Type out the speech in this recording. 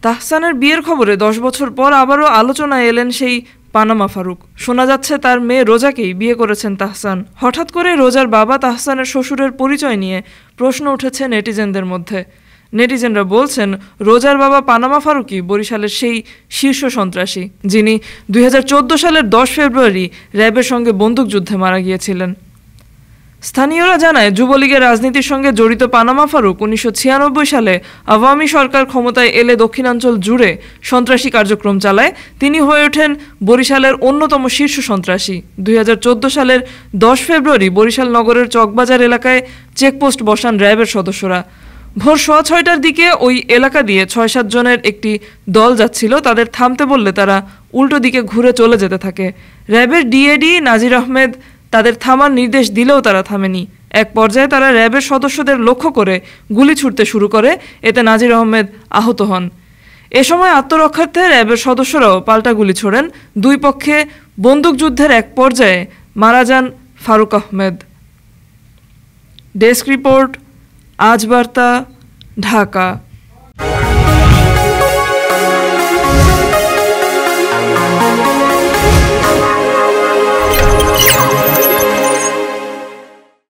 তাহসানের বিয়ের খবরে 10 বছর পর আবারও আলোচনায় এলেন সেই পানামা ফারুক। শোনা যাচ্ছে তার মেয়ে রোজাকেই বিয়ে করেছেন তাহসান। হঠাৎ করে রোজার বাবা তাহসানের শ্বশুরের পরিচয় নিয়ে প্রশ্ন উঠেছে নেটিজেনদের মধ্যে। নেটিজেনরা বলছেন, রোজার বাবা পানামা ফারুকই বরিশালের সেই শীর্ষ সন্ত্রাসী, যিনি 2014 সালের 10 ফেব্রুয়ারি র্যাবের সঙ্গে বন্দুকযুদ্ধে মারা গিয়েছিলেন। স্থানীয়রা জানায়, যুবলীগের রাজনীতির সঙ্গে জড়িত পানামা ফারুক 1996 সালে আওয়ামী সরকার ক্ষমতায় এলে দক্ষিণাঞ্চল জুড়ে সন্ত্রাসী কার্যক্রম চালায়। তিনি হয়ে ওঠেন বরিশালের অন্যতম শীর্ষ সন্ত্রাসী। 2014 সালের 10 ফেব্রুয়ারি বরিশাল নগরের চকবাজার এলাকায় চেকপোস্ট বসান র্যাবের সদস্যরা। ভোর 6:30টার দিকে ওই এলাকা দিয়ে 6-7 জনের একটি দল যাচ্ছিল। তাদের থামতে বললে তারা উল্টো দিকে ঘুরে চলে যেতে থাকে। র্যাবের ডিএডি নাজির আহমেদ তাদের থামার নির্দেশ দিলেও তারা থামেনি। এক পর্যায়ে তারা র্যাবের সদস্যদের লক্ষ্য করে গুলি ছুড়তে শুরু করে। এতে নাজির আহমেদ আহত হন। এ সময় আত্মরক্ষার্থে র্যাবের সদস্যরাও পাল্টা গুলি ছোড়েন। দুই পক্ষে বন্দুকযুদ্ধের এক পর্যায়ে মারা যান ফারুক আহমেদ। ডেস্ক রিপোর্ট, আজ বার্তা, ঢাকা।